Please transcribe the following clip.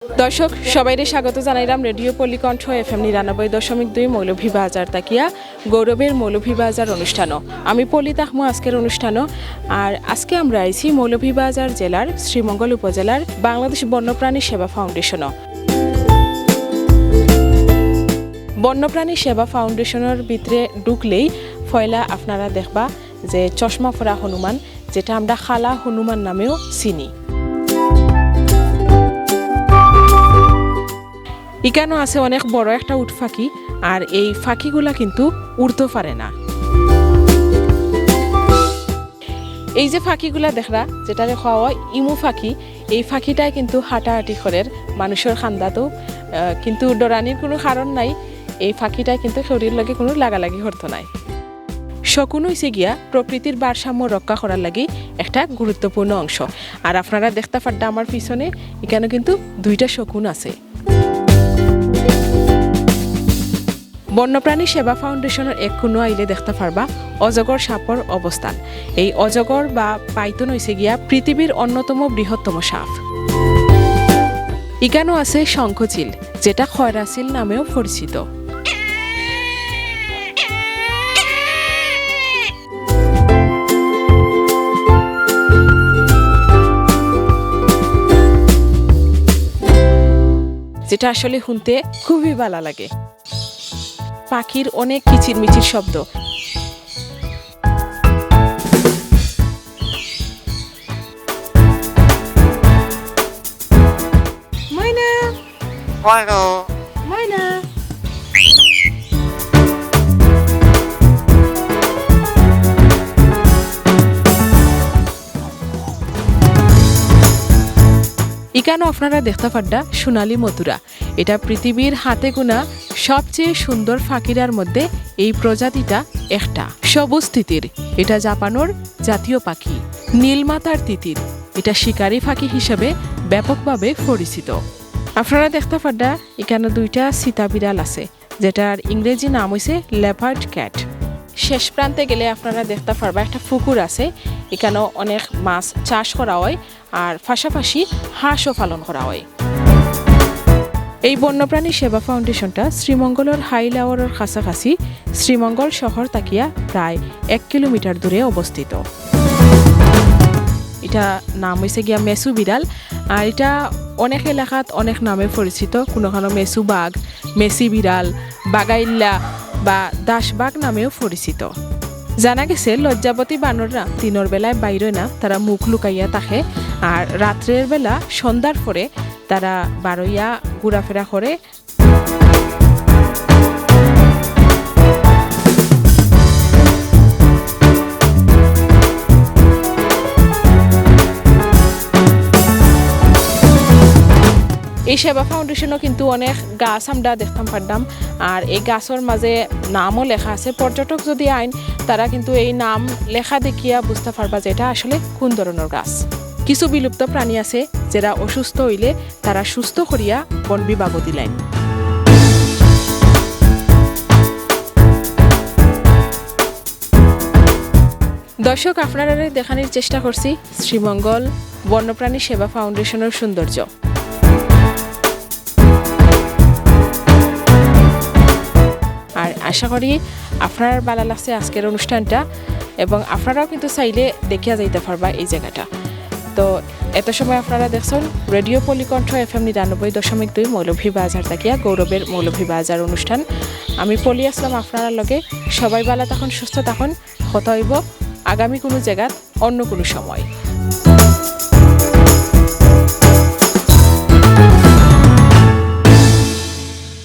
দর্শক সবাইকে স্বাগত জানাইলাম রেডিও পল্লীকণ্ঠ FM ৯৯.২ মৌলভীবাজার তাকিয়া গৌরবের মৌলভীবাজার অনুষ্ঠানও আমি পল্লী তাহমু আজকের অনুষ্ঠানও আর আজকে আমরা আইছি মৌলভীবাজার জেলার শ্রীমঙ্গল উপজেলার বাংলাদেশ বন্যপ্রাণী সেবা ফাউন্ডেশনও বন্যপ্রাণী সেবা ফাউন্ডেশনের ভিতরে ঢুকলেই ফয়লা আপনারা দেখবা যে চশমা পরা হনুমান যেটা আমরা খালা হনুমান নামেও চিনি ইকানো আছে অনেক বড় একটা উট ফাঁকি আর এই ফাঁকিগুলা কিন্তু উড়তে পারে না এই যে ফাঁকিগুলা দেখরা যেটা দেখা হয় ইমু ফাঁকি এই ফাঁকিটাই কিন্তু হাঁটাহাঁটি করে মানুষের খান্দাতেও কিন্তু ডরানির কোনো কারণ নাই এই ফাঁকিটাই কিন্তু শরীর লাগে কোনো লাগালাগি হতো নাই শকুন হইছে গিয়া প্রকৃতির ভারসাম্য রক্ষা করার লাগি একটা গুরুত্বপূর্ণ অংশ আর আপনারা দেখতে পারডা আমার পিছনে এখানে কিন্তু দুইটা শকুন আছে বন্যপ্রাণী সেবা ফাউন্ডেশনের এক কোনো আইলে দেখতে পারবা অজগর সাপর অবস্থান এই অজগর বা পাইথন হইছে গিয়া পৃথিবীর অন্যতম বৃহত্তম সাপ ইকানো আছে শঙ্খচিল যেটা খয়রাচিল নামেও পরিচিত যেটা আসলে শুনতে খুবই ভালো লাগে পাখির অনেক কিচিরমিচির শব্দ ময়না ময়না ময়না ইকানো আপনারা দেখতে পাড্ডা সোনালী মথুরা এটা পৃথিবীর হাতে গোনা সবচেয়ে সুন্দর ফাঁকিরার মধ্যে এই প্রজাতিটা একটা সবুজ তিতির এটা জাপানোর জাতীয় পাখি নীলমাতার তিতির এটা শিকারী ফাঁকি হিসেবে ব্যাপকভাবে পরিচিত আপনারা দেখতে পাড্ডা এখানে দুইটা সীতা বিড়াল আছে যেটার ইংরেজি নাম হইছে লেপার্ড ক্যাট শেষ প্রান্তে গেলে আপনারা দেখতে পারবা একটা পুকুর আছে এখানে অনেক মাছ চাষ করা হয় আর পাশাপাশি হাঁসও পালন করা হয় এই বন্যপ্রাণী সেবা ফাউন্ডেশনটা শ্রীমঙ্গলের হাইলাওয়ারের কাছাকাছি শ্রীমঙ্গল শহর তাকিয়া প্রায় 1 কিলোমিটার দূরে অবস্থিত এটা নাম হয়েছে গিয়া মেসু বিড়াল আর এটা অনেক এলাকাত অনেক নামে পরিচিত কোনো মেসু বাঘ মেসি বিড়াল বাগাইল্লা বা দাসবাগ নামেও পরিচিত জানা গেছে লজ্জাবতী বানররা দিনের বেলায় বাইরে না তারা মুখ লুকাইয়া থাকে আর রাত্রের বেলা সন্ধ্যার পরে তারা বারইয়া ঘোরাফেরা করে এই সেবা ফাউন্ডেশনও কিন্তু অনেক গাছ আমরা দেখতাম পারতাম আর এই গাছের মাঝে নামও লেখা আছে পর্যটক যদি আইন তারা কিন্তু এই নাম লেখা দেখিয়া বুঝতে পারবা যে এটা আসলে কোন ধরনের গাছ কিছু বিলুপ্ত প্রাণী আছে যারা অসুস্থ হইলে তারা সুস্থ করিয়া বন বিভাগ দিলেন দর্শক আপনারা দেখানোর চেষ্টা করছি শ্রীমঙ্গল বন্যপ্রাণী সেবা ফাউন্ডেশনের সৌন্দর্য আর আশা করি আপনার ভালো লাগছে আজকের অনুষ্ঠানটা এবং আপনারাও কিন্তু চাইলে দেখিয়া যাইতে পারবা এই জায়গাটা তো এত সময় আপনারা দেখছেন রেডিও পল্লীকণ্ঠ FM ৯৯.২ মৌলভীবাজার তাকিয়া গৌরবের মৌলভীবাজার অনুষ্ঠান আমি পলি আসলাম আপনার লগে সবাই ভালো তখন সুস্থ তখন হতে হইব আগামী কোনো জায়গাত অন্য কোনো সময়